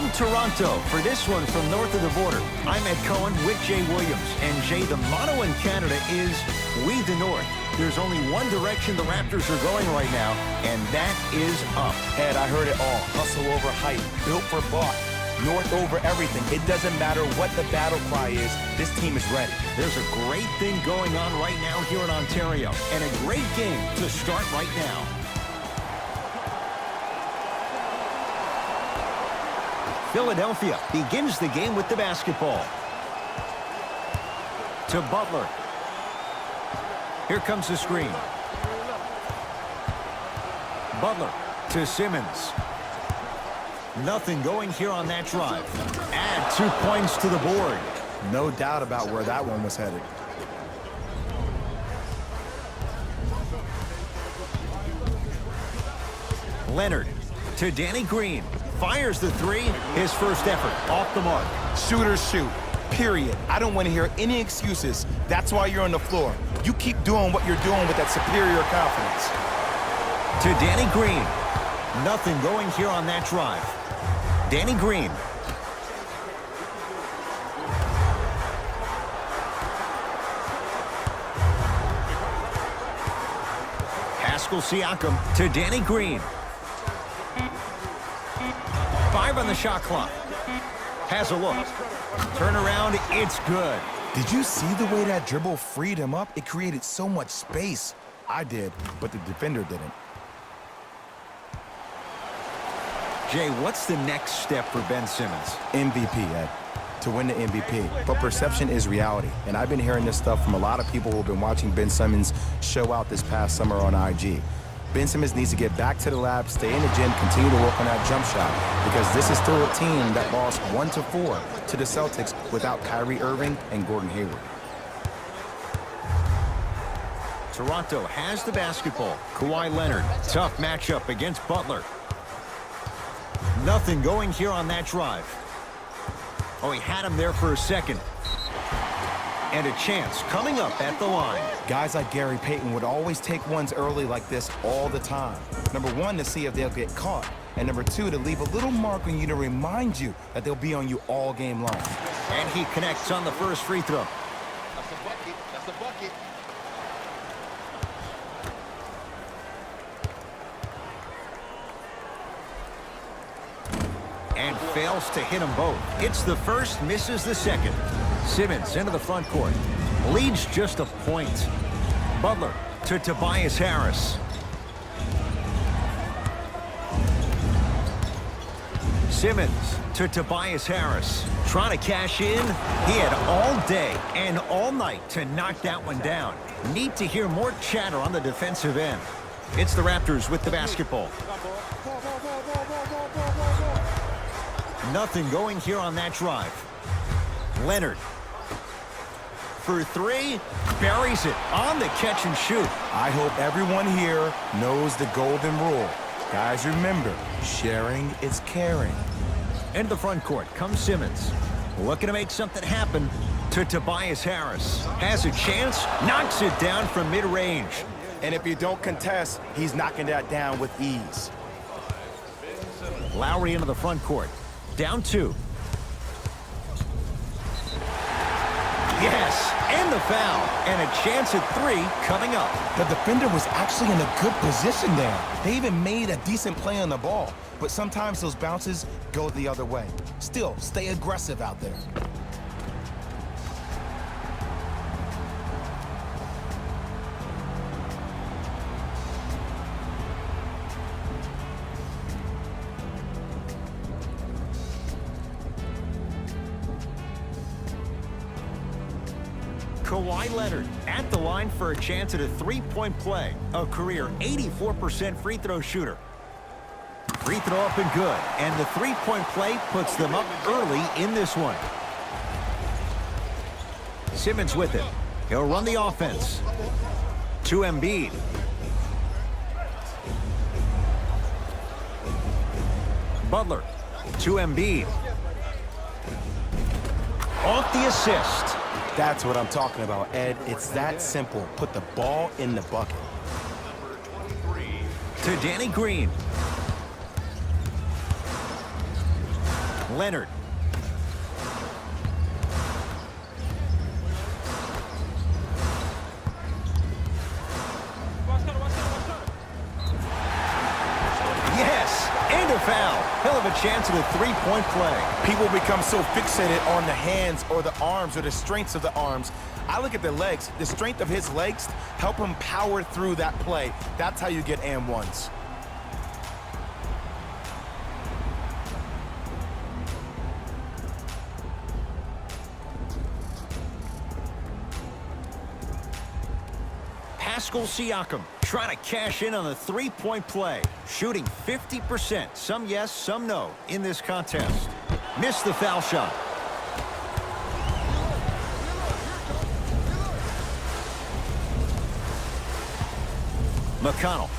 from Toronto. For this one from north of the border, I'm Ed Cohen with Jay Williams. And Jay, the motto in Canada is "We the North." There's only one direction the Raptors are going right now, and that is up. Ed, I heard it all. Hustle over hype. Built for Bart. North over everything. It doesn't matter what the battle cry is. This team is ready. There's a great thing going on right now here in Ontario, and a great game to start right now. Philadelphia begins the game with the basketball. To Butler. Here comes the screen. Butler to Simmons. Nothing going here on that drive. Add 2 points to the board. No doubt about where that one was headed. Leonard to Danny Green. Fires the three. His first effort off the mark. Shooters shoot. Period. I don't want to hear any excuses. That's why you're on the floor. You keep doing what you're doing with that superior confidence. To Danny Green. Nothing going here on that drive. Danny Green. Pascal Siakam to Danny Green. 5 on the shot clock. Has a look. Turn around, it's good. Did you see the way that dribble freed him up? It created so much space. I did, but the defender didn't. Jay, what's the next step for Ben Simmons? MVP, Ed. To win the MVP. But perception is reality. And I've been hearing this stuff from a lot of people who have been watching Ben Simmons show out this past summer on IG. Ben Simmons needs to get back to the lab, stay in the gym, continue to work on that jump shot, because this is still a team that lost 1-4 to the Celtics without Kyrie Irving and Gordon Hayward. Toronto has the basketball. Kawhi Leonard, tough matchup against Butler. Nothing going here on that drive. Oh, he had him there for a second. And a chance coming up at the line. Guys like Gary Payton would always take ones early like this all the time. Number one, to see if they'll get caught. And number two, to leave a little mark on you to remind you that they'll be on you all game long. And he connects on the first free throw. That's a bucket. That's a bucket. And fails to hit them both. It's the first, misses the second. Simmons into the front court. Leads just a point. Butler to Tobias Harris. Simmons to Tobias Harris. Trying to cash in. He had all day and all night to knock that one down. Need to hear more chatter on the defensive end. It's the Raptors with the basketball. Nothing going here on that drive. Leonard. For three, buries it on the catch and shoot. I hope everyone here knows the golden rule. Guys, remember, sharing is caring. Into the front court comes Simmons. Looking to make something happen to Tobias Harris. Has a chance, knocks it down from mid-range. And if you don't contest, he's knocking that down with ease. Lowry into the front court. Down 2. Yes, and the foul. And a chance at 3 coming up. The defender was actually in a good position there. They even made a decent play on the ball. But sometimes those bounces go the other way. Still, stay aggressive out there. Kawhi Leonard at the line for a chance at a three-point play. A career 84% free throw shooter. Free throw up and good. And the three-point play puts them up early in this one. Simmons with it. He'll run the offense. To Embiid. Butler. To Embiid. Off the assist. That's what I'm talking about, Ed. It's that simple. Put the ball in the bucket. To Danny Green. Leonard. Yes, and a foul. Hell of a chance at a three-point play. People become so fixated on the hands or the arms or the strengths of the arms. I look at the legs. The strength of his legs help him power through that play. That's how you get and ones. Pascal Siakam trying to cash in on the three-point play. Shooting 50%. Some yes, some no in this contest. Missed the foul shot. McConnell.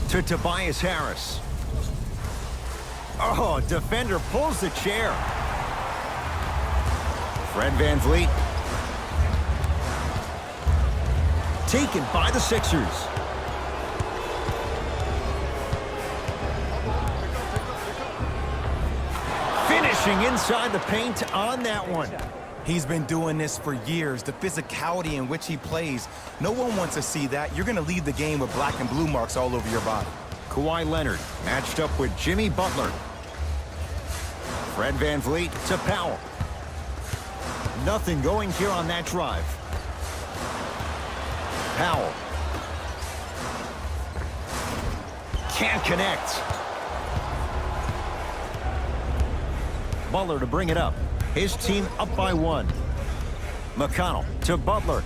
To Tobias Harris. Oh, defender pulls the chair. Fred VanVleet. Taken by the Sixers. Finishing inside the paint on that one. He's been doing this for years. The physicality in which he plays, no one wants to see that. You're going to leave the game with black and blue marks all over your body. Kawhi Leonard matched up with Jimmy Butler. Fred VanVleet to Powell. Nothing going here on that drive. Powell. Can't connect. Butler to bring it up. His team up by one. McConnell to Butler.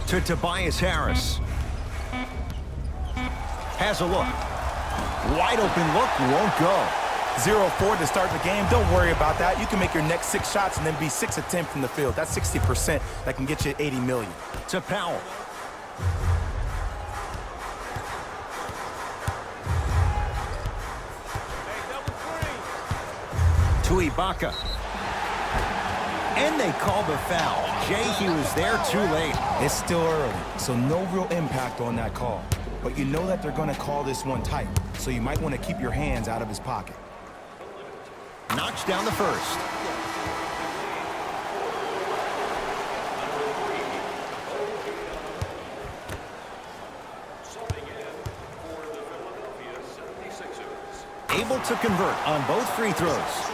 To Tobias Harris. Has a look. Wide open look, won't go. 0-4 to start the game. Don't worry about that. You can make your next 6 shots and then be 6 of 10 from the field. That's 60%. That can get you 80 million. To Powell. To Ibaka. And they call the foul. Jay, he was there too late. It's still early, so no real impact on that call. But you know that they're going to call this one tight, so you might want to keep your hands out of his pocket. Knocks down the first. Able to convert on both free throws.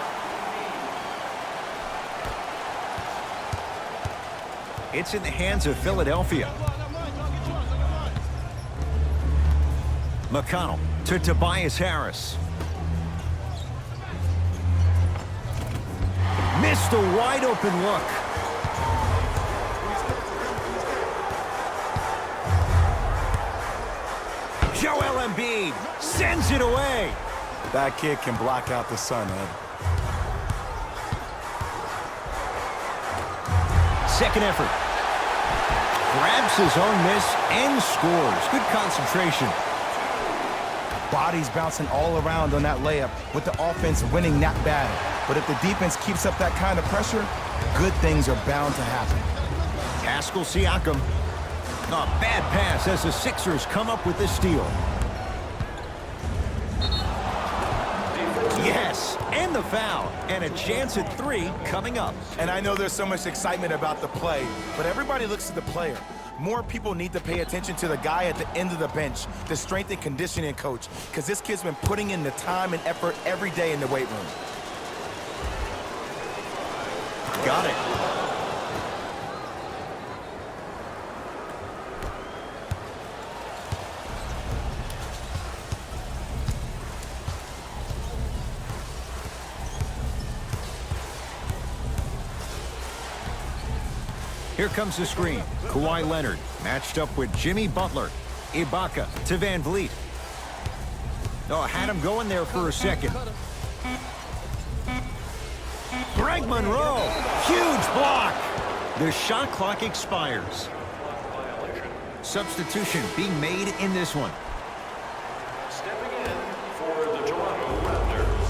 It's in the hands of Philadelphia. McConnell to Tobias Harris. Missed a wide open look. Joel Embiid sends it away. That kid can block out the sun, Ed. Second effort. Grabs his own miss and scores. Good concentration. Bodies bouncing all around on that layup with the offense winning that battle. But if the defense keeps up that kind of pressure, good things are bound to happen. Pascal Siakam. A bad pass as the Sixers come up with the steal. Yes, and the foul. And a chance at 3 coming up. And I know there's so much excitement about the play, but everybody looks at the player. More people need to pay attention to the guy at the end of the bench, the strength and conditioning coach, because this kid's been putting in the time and effort every day in the weight room. Got it. Here comes the screen. Kawhi Leonard matched up with Jimmy Butler. Ibaka to VanVleet. Oh, had him going there for a second. Greg Monroe, huge block. The shot clock expires. Substitution being made in this one. Stepping in for the Toronto Raptors,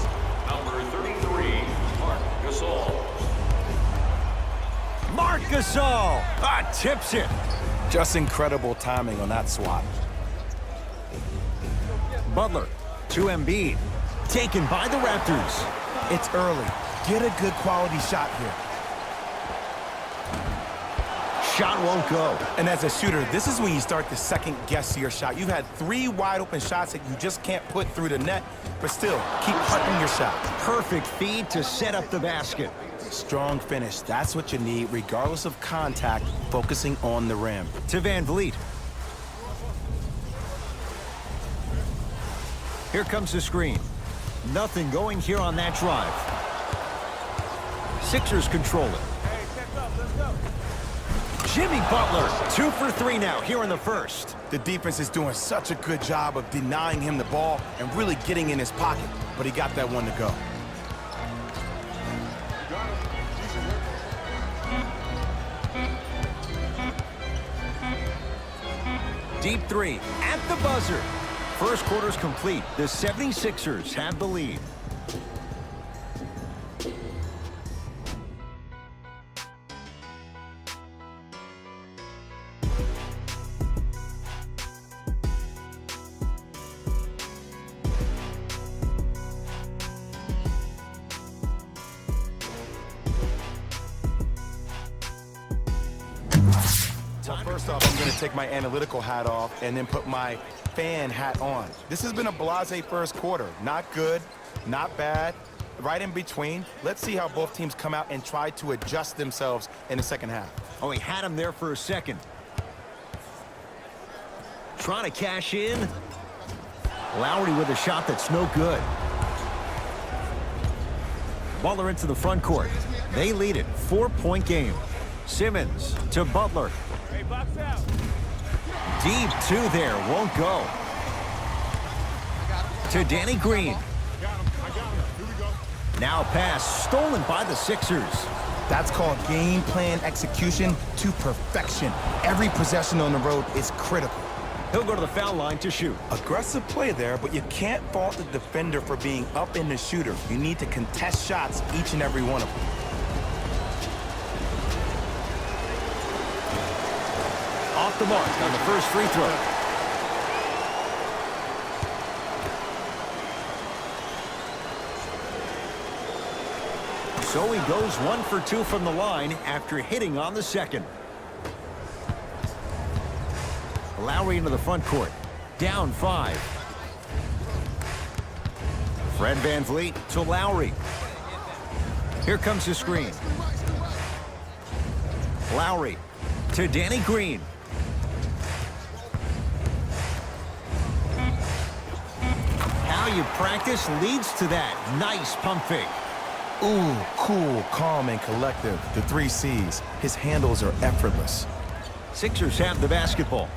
number 33, Marc Gasol. Gasol tips it. Just incredible timing on that swat. Butler to Embiid. Taken by the Raptors. It's early. Get a good quality shot here. Shot won't go. And as a shooter, this is when you start to second guess your shot. You've had 3 wide open shots that you just can't put through the net, but still, keep punting your shot. Perfect feed to set up the basket. Strong finish. That's what you need, regardless of contact, focusing on the rim. To Van Vliet. Here comes the screen. Nothing going here on that drive. Sixers control it. Jimmy Butler, 2 for 3 now here in the first. The defense is doing such a good job of denying him the ball and really getting in his pocket, but he got that one to go. Deep 3 at the buzzer. First quarter's complete. The 76ers have the lead. First off, I'm going to take my analytical hat off and then put my fan hat on. This has been a blasé first quarter. Not good, not bad, right in between. Let's see how both teams come out and try to adjust themselves in the second half. Oh, he had him there for a second. Trying to cash in. Lowry with a shot that's no good. Butler into the front court. They lead it. 4-point game. Simmons to Butler. Deep 2 there. Won't go. To Danny Green. Now pass stolen by the Sixers. That's called game plan execution to perfection. Every possession on the road is critical. He'll go to the foul line to shoot. Aggressive play there, but you can't fault the defender for being up in the shooter. You need to contest shots, each and every one of them. Off the mark on the first free throw. So he goes 1 for 2 from the line after hitting on the second. Lowry into the front court. Down 5. Fred Van Vliet to Lowry. Here comes the screen. Lowry to Danny Green. How you practice leads to that. Nice pump fake. Ooh, cool, calm, and collective. The 3 C's. His handles are effortless. Sixers have the basketball.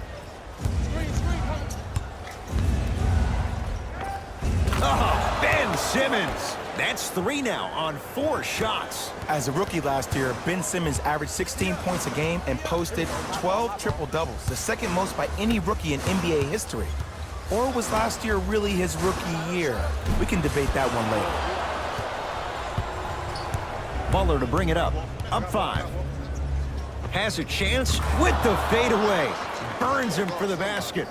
Oh, Ben Simmons. That's 3 now on 4 shots. As a rookie last year, Ben Simmons averaged 16 points a game and posted 12 triple-doubles, the second most by any rookie in NBA history. Or was last year really his rookie year? We can debate that one later. Butler to bring it up. Up 5. Has a chance with the fadeaway. Burns him for the basket.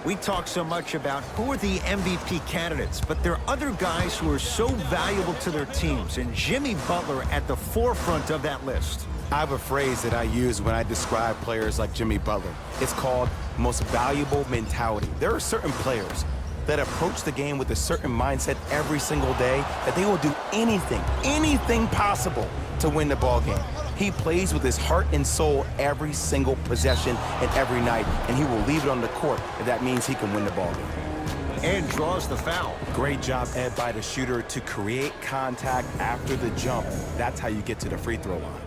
We talk so much about who are the MVP candidates, but there are other guys who are so valuable to their teams, and Jimmy Butler at the forefront of that list. I have a phrase that I use when I describe players like Jimmy Butler. It's called most valuable mentality. There are certain players that approach the game with a certain mindset every single day that they will do anything possible to win the ball game. He plays with his heart and soul every single possession and every night, and he will leave it on the court if that means he can win the ball game. And draws the foul. Great job, Ed, by the shooter to create contact after the jump. That's how you get to the free throw line.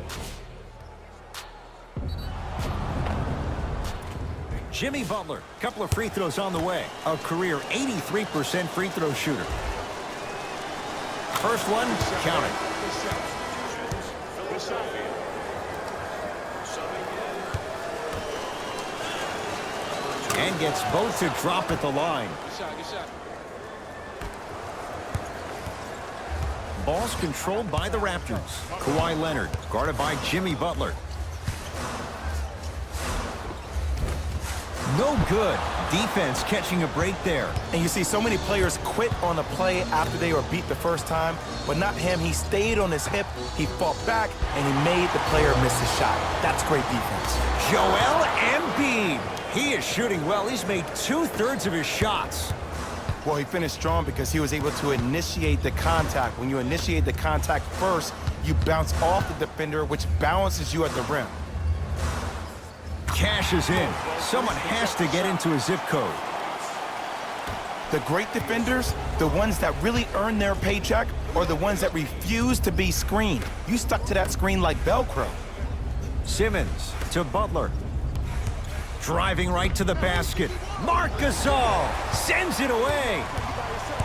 Jimmy Butler, couple of free throws on the way. A career 83% free throw shooter. First one, count it. And gets both to drop at the line. Good shot. Ball's controlled by the Raptors. Kawhi Leonard, guarded by Jimmy Butler. No good. Defense catching a break there. And you see so many players quit on a play after they were beat the first time, but not him. He stayed on his hip, he fought back, and he made the player miss his shot. That's great defense. Joel Embiid. He is shooting well. He's made 2/3 of his shots. Well, he finished strong because he was able to initiate the contact. When you initiate the contact first, you bounce off the defender, which balances you at the rim. Cashes in. Someone has to get into a zip code. The great defenders, the ones that really earn their paycheck, are the ones that refuse to be screened. You stuck to that screen like Velcro. Simmons to Butler. Driving right to the basket. Marc Gasol sends it away.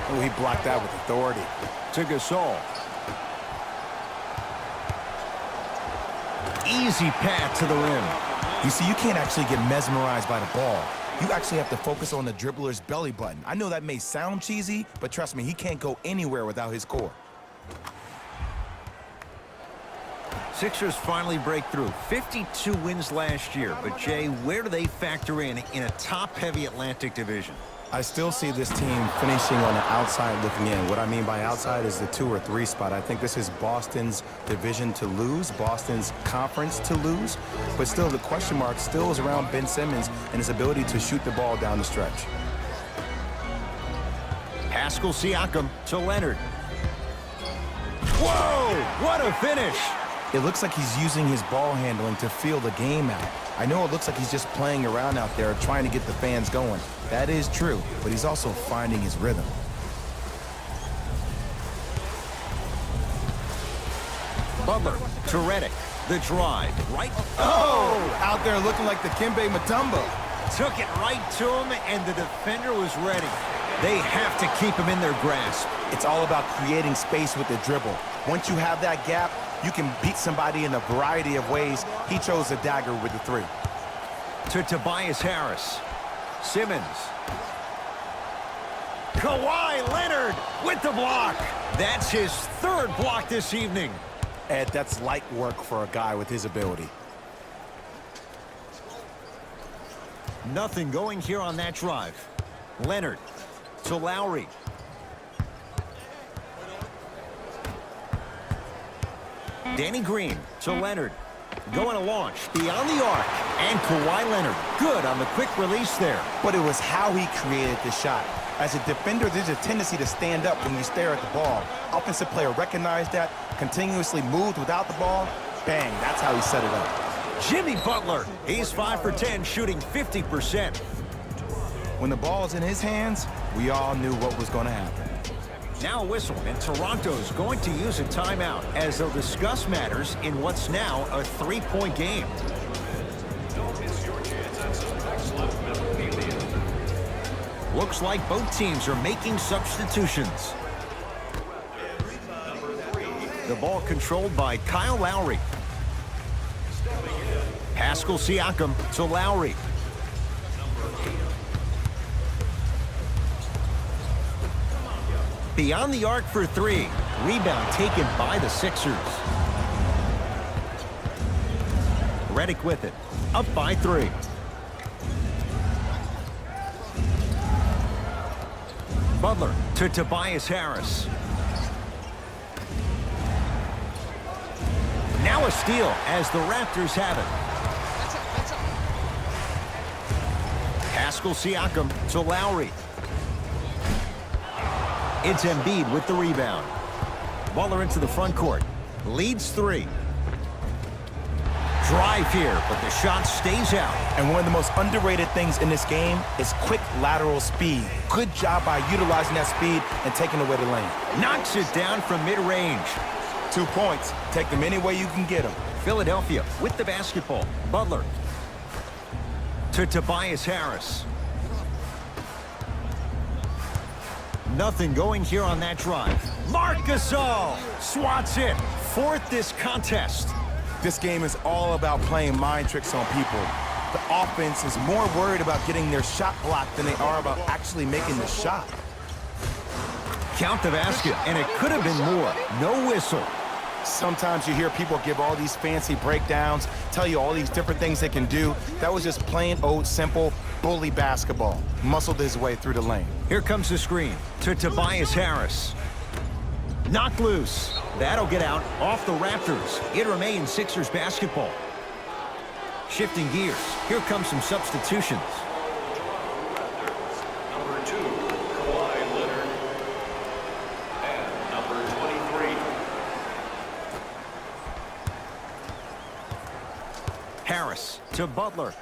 Oh, he blocked that with authority. To Gasol. Easy path to the rim. You see, you can't actually get mesmerized by the ball. You actually have to focus on the dribbler's belly button. I know that may sound cheesy, but trust me, he can't go anywhere without his core. Sixers finally break through. 52 wins last year. But, Jay, where do they factor in a top-heavy Atlantic division? I still see this team finishing on the outside looking in. What I mean by outside is the 2 or 3 spot. I think this is Boston's division to lose, Boston's conference to lose. But still, the question mark still is around Ben Simmons and his ability to shoot the ball down the stretch. Pascal Siakam to Leonard. Whoa! What a finish! It looks like he's using his ball handling to feel the game out. I know it looks like he's just playing around out there trying to get the fans going. That is true, but he's also finding his rhythm. Butler to Redick. The drive. Right. Oh! Out there looking like the Kimbe Mutombo. Took it right to him, and the defender was ready. They have to keep him in their grasp. It's all about creating space with the dribble. Once you have that gap, you can beat somebody in a variety of ways. He chose a dagger with the 3. To Tobias Harris. Simmons. Kawhi Leonard with the block. That's his 3rd block this evening. Ed, that's light work for a guy with his ability. Nothing going here on that drive. Leonard to Lowry. Danny Green to Leonard. Going to launch beyond the arc. And Kawhi Leonard. Good on the quick release there. But it was how he created the shot. As a defender, there's a tendency to stand up when you stare at the ball. Offensive player recognized that, continuously moved without the ball. Bang, that's how he set it up. Jimmy Butler. He's 5 for 10, shooting 50%. When the ball's in his hands, we all knew what was going to happen. Now a whistle, and Toronto's going to use a timeout as they'll discuss matters in what's now a 3-point game. Looks like both teams are making substitutions. The ball controlled by Kyle Lowry. Pascal Siakam to Lowry. Beyond the arc for 3. Rebound taken by the Sixers. Redick with it. Up by 3. Butler to Tobias Harris. Now a steal as the Raptors have it. Pascal Siakam to Lowry. It's Embiid with the rebound. Butler into the front court. Leads 3. Drive here, but the shot stays out. And one of the most underrated things in this game is quick lateral speed. Good job by utilizing that speed and taking away the lane. Knocks it down from mid-range. 2 points. Take them any way you can get them. Philadelphia with the basketball. Butler to Tobias Harris. Nothing going here on that drive. Marc Gasol swats it. 4th this contest. This game is all about playing mind tricks on people. The offense is more worried about getting their shot blocked than they are about actually making the shot. Count the basket, and it could have been more. No whistle. Sometimes you hear people give all these fancy breakdowns, tell you all these different things they can do. That was just plain old simple bully basketball. Muscled his way through the lane. Here comes the screen to Tobias Harris. Knocked loose. That'll get out off the Raptors. It remains Sixers basketball. Shifting gears. Here comes some substitutions. Number 2, Kawhi Leonard. And number 23. Harris to Butler.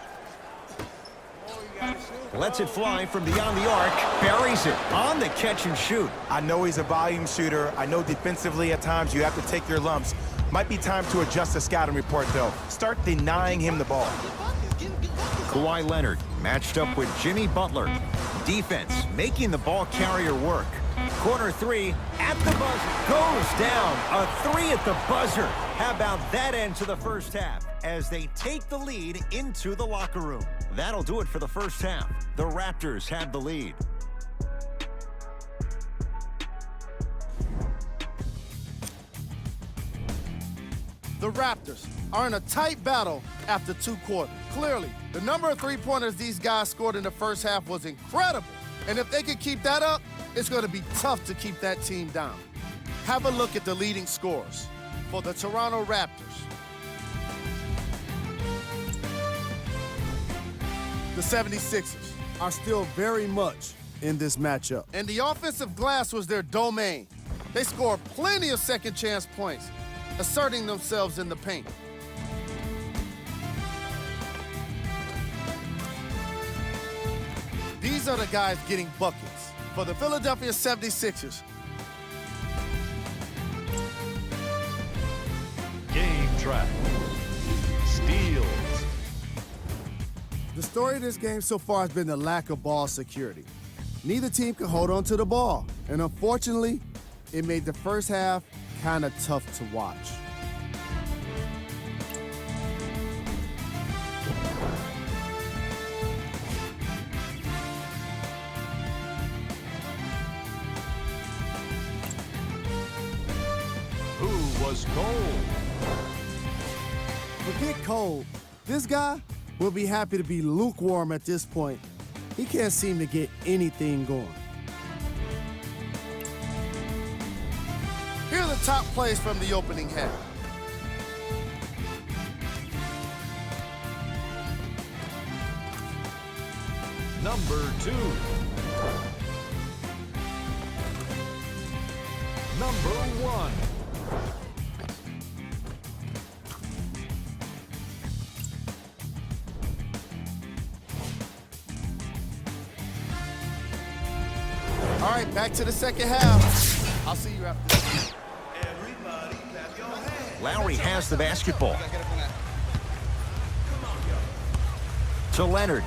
Lets it fly from beyond the arc. Buries it on the catch and shoot. I know he's a volume shooter. I know defensively at times you have to take your lumps. Might be time to adjust the scouting report, though. Start denying him the ball. Kawhi Leonard matched up with Jimmy Butler. Defense making the ball carrier work. Corner 3 at the buzzer. Goes down. A 3 at the buzzer. How about that end to the first half as they take the lead into the locker room? That'll do it for the first half. The Raptors have the lead. The Raptors are in a tight battle after 2 quarters. Clearly, the number of three-pointers these guys scored in the first half was incredible. And if they can keep that up, it's going to be tough to keep that team down. Have a look at the leading scorers for the Toronto Raptors. The 76ers are still very much in this matchup. And the offensive glass was their domain. They scored plenty of second-chance points, asserting themselves in the paint. These are the guys getting buckets for the Philadelphia 76ers. Game track. Steals. The story of this game so far has been the lack of ball security. Neither team can hold on to the ball, and unfortunately, it made the first half kind of tough to watch. Who was cold? Forget cold. This guy will be happy to be lukewarm at this point. He can't seem to get anything going. Here are the top plays from the opening half. Number 2. Number 1. All right, back to the second half. I'll see you after this. Lowry has the basketball. To Leonard.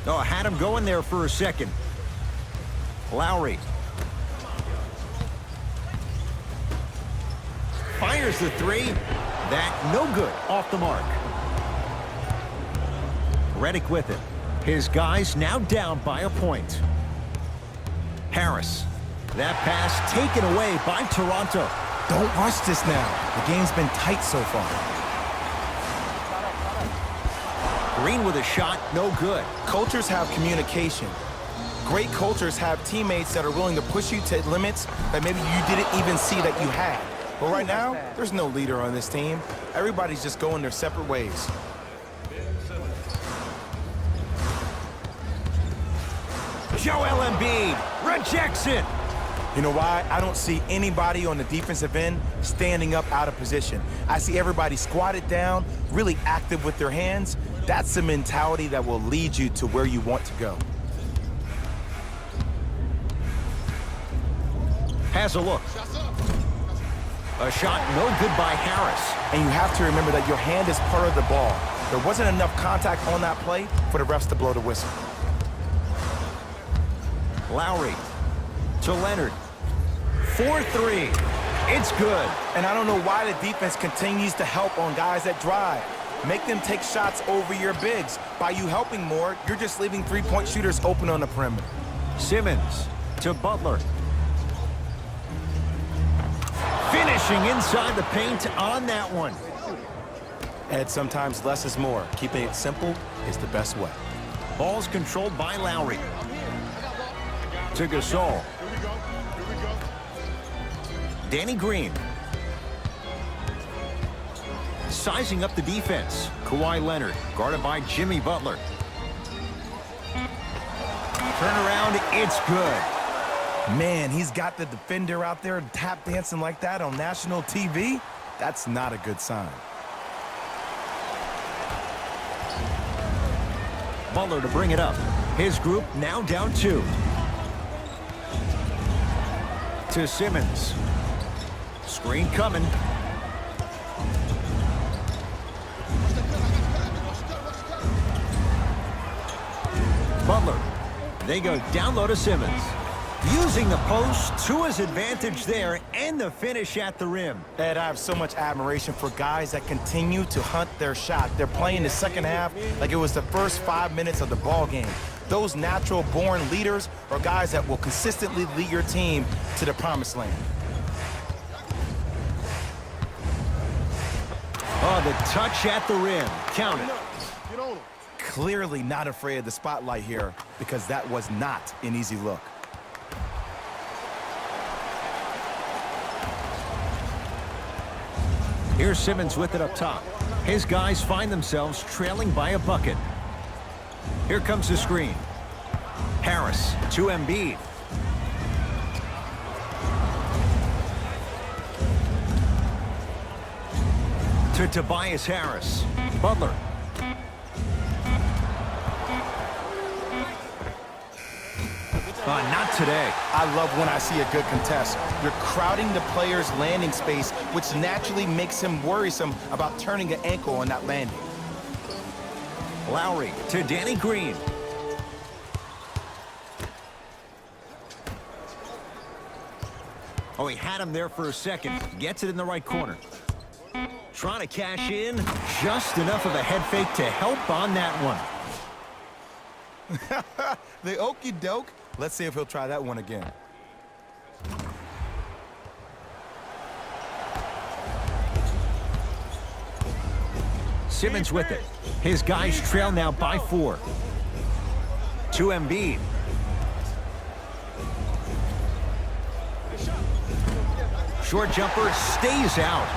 Oh, had him going there for a second. Lowry. Fires the 3. That no good. Off the mark. Redick with it. His guys now down by a point. Harris. That pass taken away by Toronto. Don't rush this now. The game's been tight so far. Green with a shot, no good. Cultures have communication. Great cultures have teammates that are willing to push you to limits that maybe you didn't even see that you had. But right now, there's no leader on this team. Everybody's just going their separate ways. Joel Embiid rejects it. You know why? I don't see anybody on the defensive end standing up out of position. I see everybody squatted down, really active with their hands. That's the mentality that will lead you to where you want to go. Has a look. A shot no good by Harris. And you have to remember that your hand is part of the ball. There wasn't enough contact on that play for the refs to blow the whistle. Lowry to Leonard. 4-3. It's good. And I don't know why the defense continues to help on guys that drive. Make them take shots over your bigs. By you helping more, you're just leaving three-point shooters open on the perimeter. Simmons to Butler. Finishing inside the paint on that one. Ed, sometimes less is more. Keeping it simple is the best way. Ball's controlled by Lowry. To Gasol. Danny Green. Sizing up the defense. Kawhi Leonard, guarded by Jimmy Butler. Turnaround, it's good. Man, he's got the defender out there tap dancing like that on national TV. That's not a good sign. Butler to bring it up. His group now down 2. To Simmons. Screen coming. Butler. They go down low to Simmons. Using the post to his advantage there and the finish at the rim. Ed, I have so much admiration for guys that continue to hunt their shot. They're playing the second half like it was the first 5 minutes of the ball game. Those natural-born leaders are guys that will consistently lead your team to the promised land. Oh, the touch at the rim. Count it. Clearly not afraid of the spotlight here because that was not an easy look. Here's Simmons with it up top. His guys find themselves trailing by a bucket. Here comes the screen. Harris to Embiid. To Tobias Harris. Butler. Not today. I love when I see a good contest. You're crowding the player's landing space, which naturally makes him worrisome about turning an ankle on that landing. Lowry to Danny Green. Oh, he had him there for a second. Gets it in the right corner. Trying to cash in. Just enough of a head fake to help on that one. The okey doke. Let's see if he'll try that one again. Simmons with it. His guys trail now by 4. To Embiid. Short jumper stays out.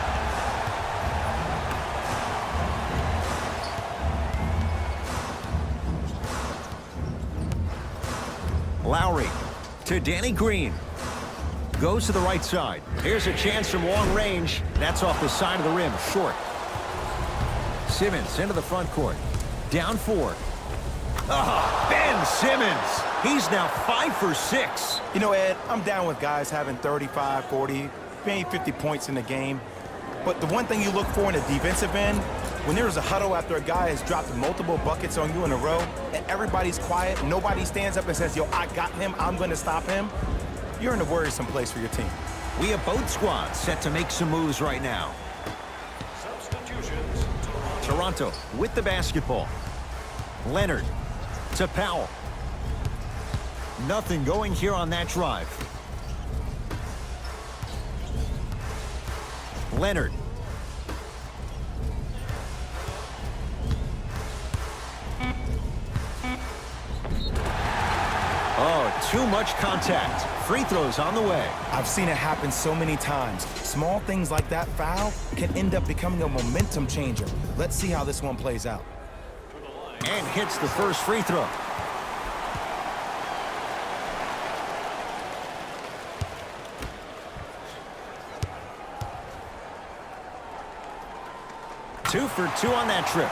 Lowry to Danny Green. Goes to the right side. Here's a chance from long range. That's off the side of the rim, short. Simmons into the front court. Down 4. Ben Simmons. He's now 5 for 6. You know, Ed, I'm down with guys having 35, 40, maybe 50 points in the game. But the one thing you look for in a defensive end, when there's a huddle after a guy has dropped multiple buckets on you in a row, and everybody's quiet, nobody stands up and says, yo, I got him, I'm going to stop him, you're in a worrisome place for your team. We have both squads set to make some moves right now. Substitutions. Toronto with the basketball. Leonard to Powell. Nothing going here on that drive. Leonard. Oh, too much contact. Free throws on the way. I've seen it happen so many times. Small things like that foul can end up becoming a momentum changer. Let's see how this one plays out. And hits the first free throw. Two for 2 on that trip.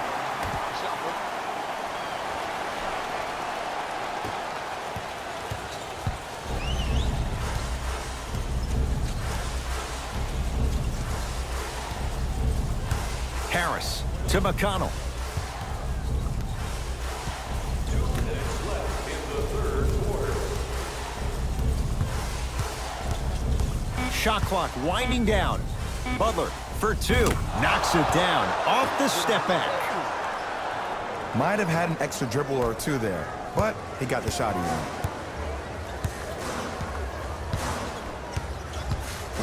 Harris to McConnell. Shot clock winding down. Butler for 2. Knocks it down off the step back. Might have had an extra dribble or 2 there, but he got the shot he wanted.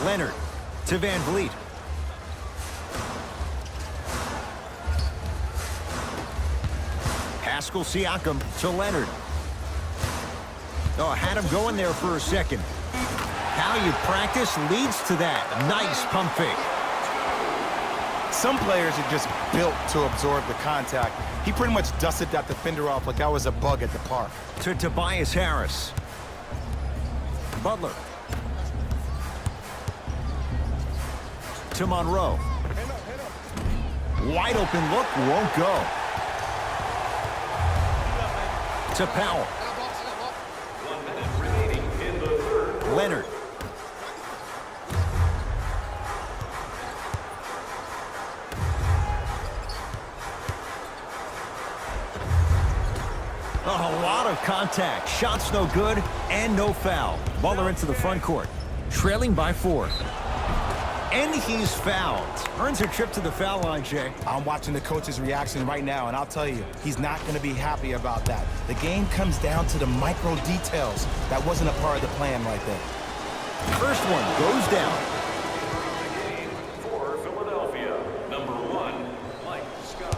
Leonard to Van Vliet. Pascal Siakam to Leonard. Oh, had him going there for a second. How you practice leads to that. Nice pump fake. Some players are just built to absorb the contact. He pretty much dusted that defender off like that was a bug at the park. To Tobias Harris. Butler. To Monroe. Wide open look, won't go. To Powell. Leonard. A lot of contact. Shots no good and no foul. Butler into the front court. Trailing by 4. And he's fouled. Earns a trip to the foul line, Jay. I'm watching the coach's reaction right now, and I'll tell you, he's not going to be happy about that. The game comes down to the micro details. That wasn't a part of the plan right there. First one goes down. For Philadelphia, number 1, Mike Scott.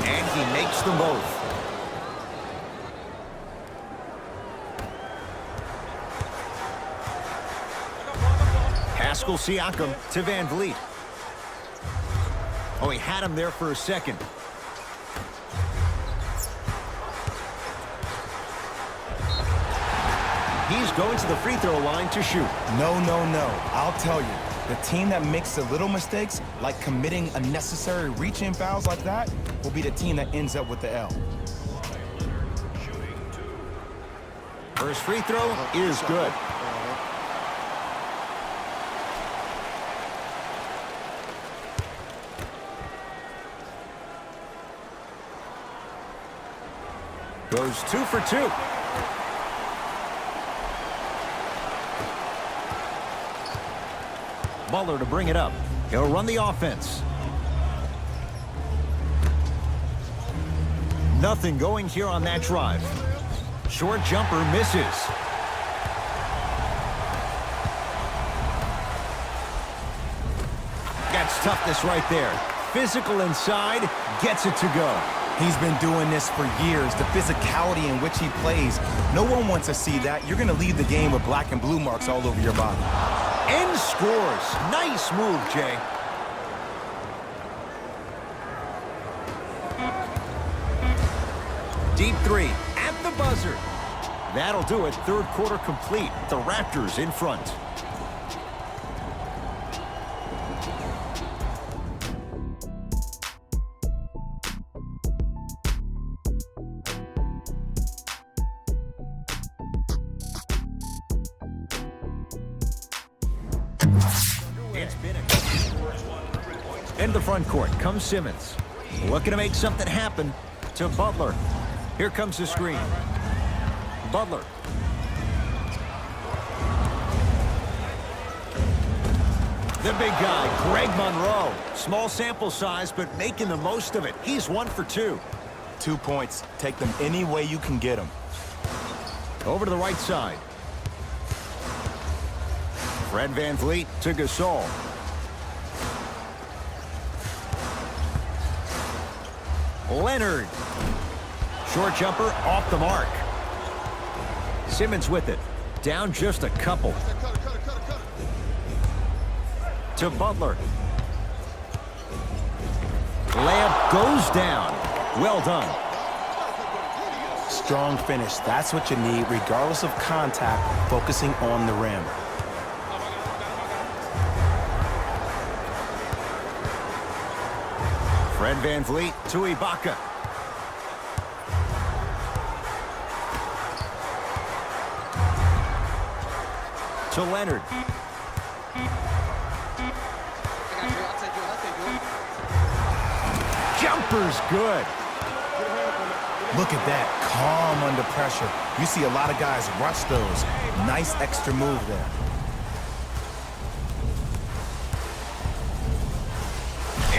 And he makes them both. Pascal Siakam to Van Vliet. Oh, he had him there for a second. He's going to the free throw line to shoot. No. I'll tell you, the team that makes the little mistakes, like committing unnecessary reach-in fouls like that, will be the team that ends up with the L. First free throw is good. Goes 2 for 2. Butler to bring it up. He'll run the offense. Nothing going here on that drive. Short jumper misses. That's toughness right there. Physical inside, gets it to go. He's been doing this for years. The physicality in which he plays, no one wants to see that. You're going to leave the game with black and blue marks all over your body. And scores. Nice move, Jay. Deep 3 at the buzzer. That'll do it. Third quarter complete. The Raptors in front. It's been in the front court comes Simmons. Looking to make something happen to Butler. Here comes the screen. Butler. The big guy, Greg Monroe. Small sample size, but making the most of it. He's 1 for 2. 2 points. Take them any way you can get them. Over to the right side. Fred VanVleet to Gasol. Leonard. Short jumper off the mark. Simmons with it. Down just a couple. To Butler. Layup goes down. Well done. Strong finish. That's what you need, regardless of contact, focusing on the rim. Fred VanVleet to Ibaka. To Leonard. Jumper's good. Look at that, calm under pressure. You see a lot of guys rush those. Nice extra move there.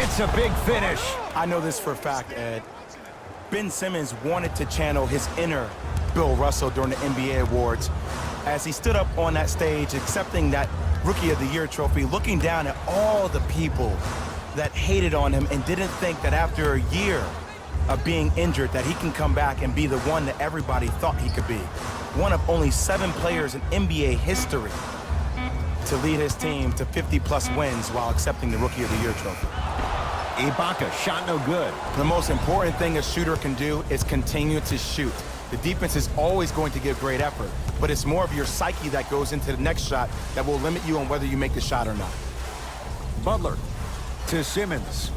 It's a big finish. I know this for a fact, Ed. Ben Simmons wanted to channel his inner Bill Russell during the NBA awards as he stood up on that stage accepting that Rookie of the Year trophy, looking down at all the people that hated on him and didn't think that after a year of being injured that he can come back and be the one that everybody thought he could be. One of only 7 players in NBA history to lead his team to 50-plus wins while accepting the Rookie of the Year trophy. Ibaka, shot no good. The most important thing a shooter can do is continue to shoot. The defense is always going to give great effort, but it's more of your psyche that goes into the next shot that will limit you on whether you make the shot or not. Butler to Simmons.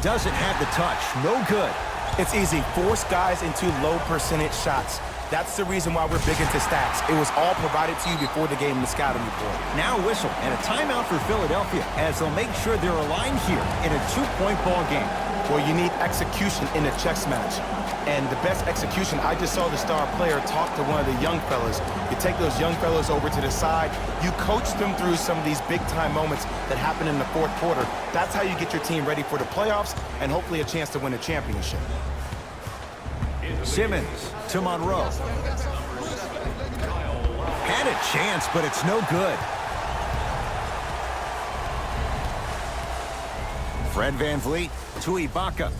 Doesn't have the touch. No good. It's easy. Force guys into low percentage shots. That's the reason why we're big into stats. It was all provided to you before the game in the scouting report. Now a whistle and a timeout for Philadelphia as they'll make sure they're aligned here in a 2-point ball game. Well, you need execution in a chess match. And the best execution, I just saw the star player talk to one of the young fellas. You take those young fellas over to the side, you coach them through some of these big-time moments that happen in the fourth quarter. That's how you get your team ready for the playoffs and hopefully a chance to win a championship. Simmons to Monroe. Had a chance, but it's no good. Fred VanVleet to Ibaka.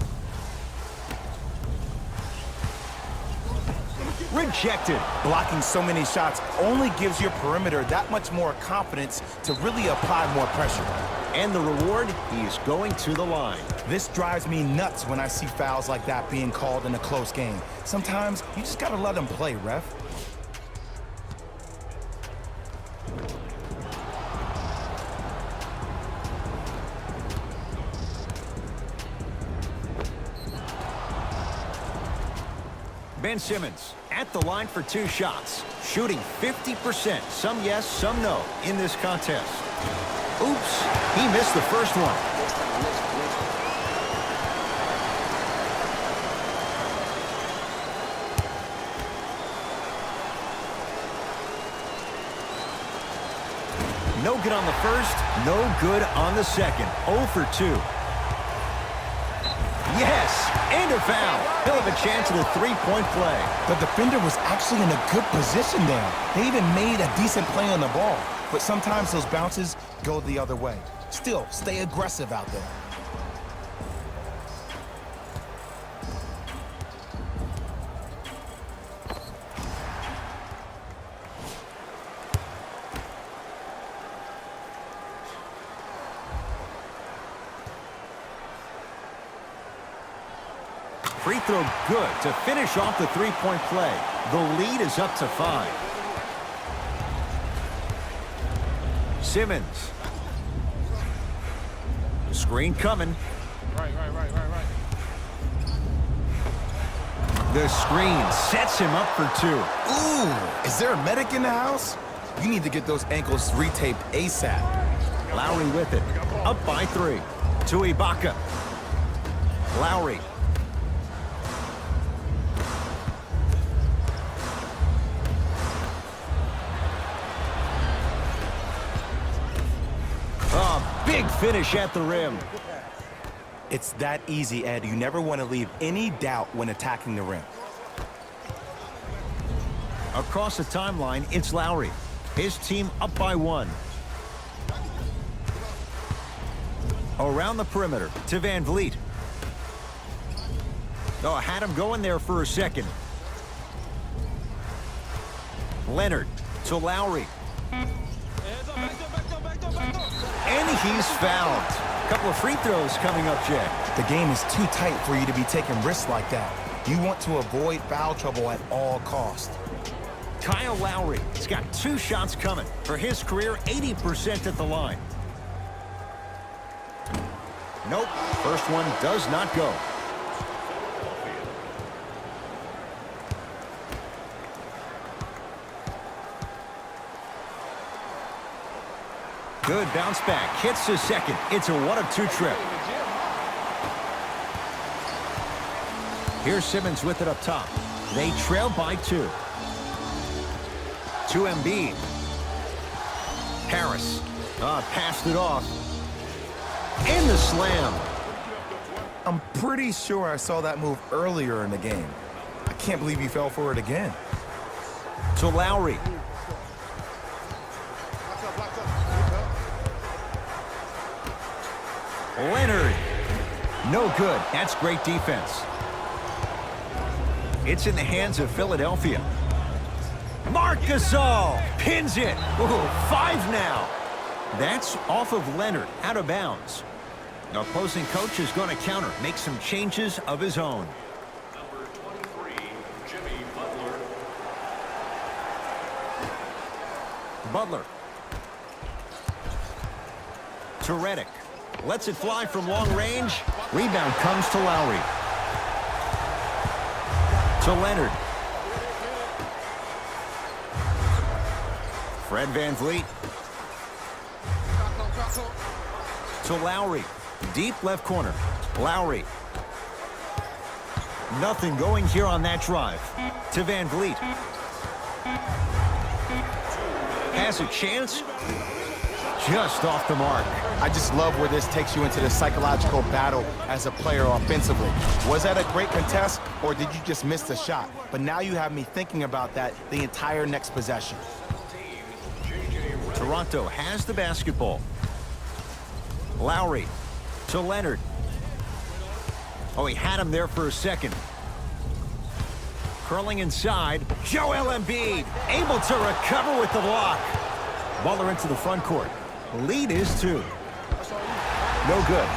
Rejected. Blocking so many shots only gives your perimeter that much more confidence to really apply more pressure. And the reward, he's going to the line. This drives me nuts when I see fouls like that being called in a close game. Sometimes you just gotta let them play, ref. Ben Simmons at the line for 2 shots, shooting 50%, some yes, some no, in this contest. Oops, he missed the first one. No good on the first, no good on the second. 0 for 2. Yes, and a foul. He'll have a chance at a 3-point play. The defender was actually in a good position there. They even made a decent play on the ball. But sometimes those bounces go the other way. Still, stay aggressive out there. Free throw good to finish off the 3-point play. The lead is up to 5. Simmons. Screen coming. Right. The screen sets him up for 2. Ooh, is there a medic in the house? You need to get those ankles retaped ASAP. Lowry with it. Up by 3. To Ibaka. Lowry. Big finish at the rim. It's that easy, Ed. You never want to leave any doubt when attacking the rim. Across the timeline, it's Lowry. His team up by 1. Around the perimeter to VanVleet. Oh, had him going there for a second. Leonard to Lowry. And he's fouled. A couple of free throws coming up, Jay. The game is too tight for you to be taking risks like that. You want to avoid foul trouble at all costs. Kyle Lowry has got 2 shots coming. For his career, 80% at the line. Nope, first one does not go. Good bounce back, hits the second. It's a 1-of-2 trip. Here's Simmons with it up top. They trail by 2. To Embiid. Harris. Passed it off. And the slam. I'm pretty sure I saw that move earlier in the game. I can't believe he fell for it again. To Lowry. Leonard. No good. That's great defense. It's in the hands of Philadelphia. Marc Gasol pins it. Ooh, 5 now. That's off of Leonard, out of bounds. The opposing coach is going to counter, make some changes of his own. Number 23, Jimmy Butler. Butler. To Redick. Lets it fly from long range. Rebound comes to Lowry. To Leonard. Fred VanVleet. To Lowry. Deep left corner. Lowry. Nothing going here on that drive. To VanVleet. Has a chance. Just off the mark. I just love where this takes you into the psychological battle as a player offensively. Was that a great contest, or did you just miss the shot? But now you have me thinking about that the entire next possession. Toronto has the basketball. Lowry to Leonard. Oh, he had him there for a second. Curling inside. Joel Embiid able to recover with the block. Butler into the front court. Lead is 2. No good.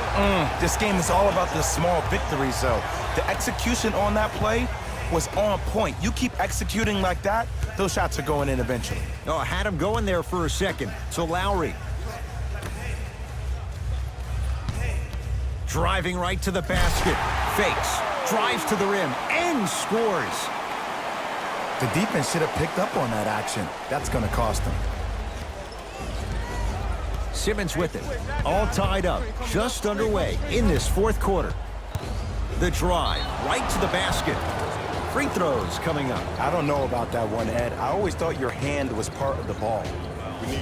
This game is all about the small victories, though. The execution on that play was on point. You keep executing like that, those shots are going in eventually. Oh, I had him going there for a second. So Lowry. Driving right to the basket. Fakes. Drives to the rim. And scores. The defense should have picked up on that action. That's going to cost them. Simmons with it. All tied up. Just underway in this fourth quarter. The drive. Right to the basket. Free throws coming up. I don't know about that one, Ed. I always thought your hand was part of the ball.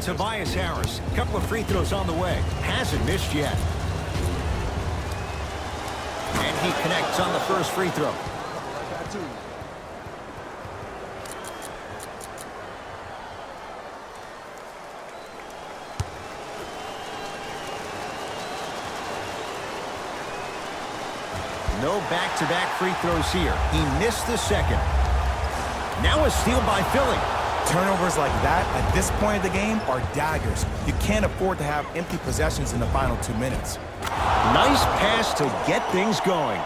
Tobias Harris. A couple of free throws on the way. Hasn't missed yet. And he connects on the first free throw. No back-to-back free throws here. He missed the second. Now a steal by Philly. Turnovers like that at this point of the game are daggers. You can't afford to have empty possessions in the final 2 minutes. Nice pass to get things going.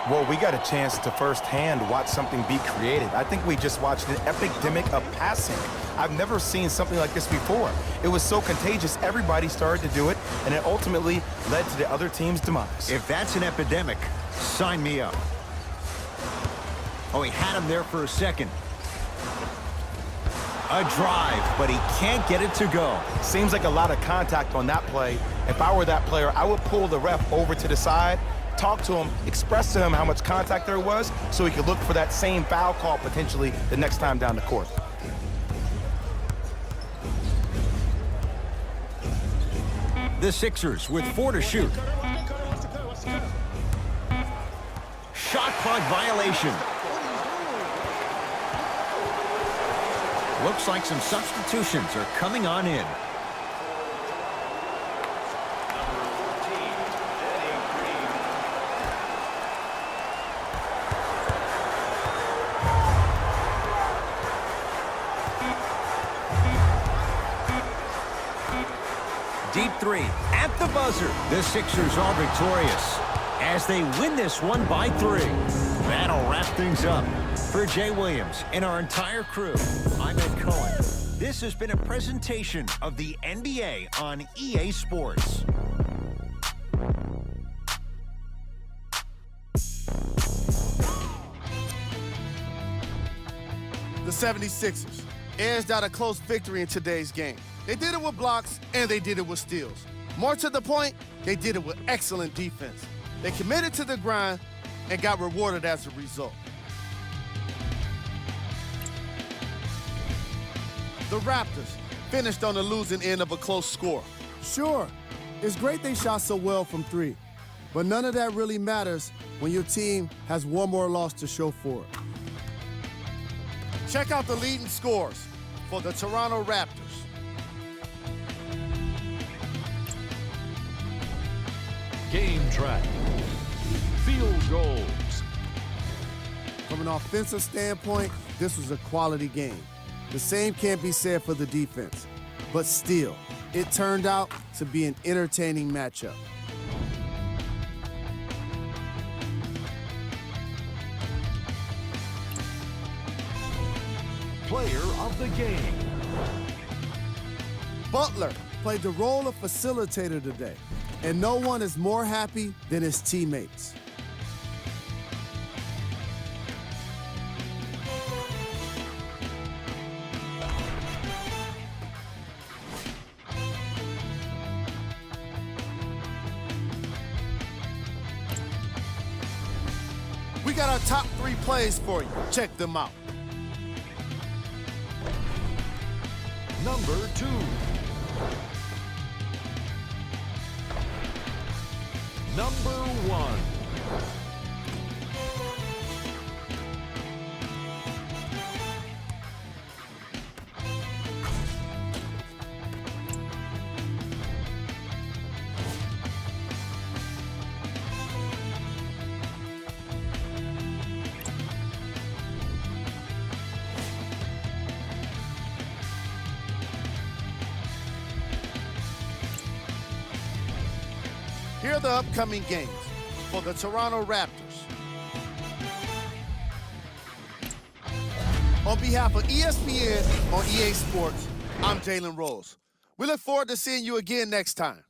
Well, we got a chance to firsthand watch something be created. I think we just watched an epidemic of passing. I've never seen something like this before. It was so contagious, everybody started to do it, and it ultimately led to the other team's demise. If that's an epidemic, sign me up. Oh, he had him there for a second. A drive, but he can't get it to go. Seems like a lot of contact on that play. If I were that player, I would pull the ref over to the side, talk to him, express to him how much contact there was so he could look for that same foul call potentially the next time down the court. The Sixers with 4 to shoot. Shot clock violation. Looks like some substitutions are coming on in. Deep 3 at the buzzer. The Sixers are victorious as they win this one by 3. That'll wrap things up. For Jay Williams and our entire crew, I'm Ed Cohen. This has been a presentation of the NBA on EA Sports. The 76ers edged out a close victory in today's game. They did it with blocks, and they did it with steals. More to the point, they did it with excellent defense. They committed to the grind and got rewarded as a result. The Raptors finished on the losing end of a close score. Sure, it's great they shot so well from 3, but none of that really matters when your team has one more loss to show for it. Check out the leading scores for the Toronto Raptors. track. Field goals. From an offensive standpoint, this was a quality game. The same can't be said for the defense. But still, it turned out to be an entertaining matchup. Player of the game. Butler. Played the role of facilitator today, and no one is more happy than his teammates. We got our top 3 plays for you. Check them out. Number 2. Number 1. Here are the upcoming games for the Toronto Raptors. On behalf of ESPN on EA Sports, I'm Jalen Rose. We look forward to seeing you again next time.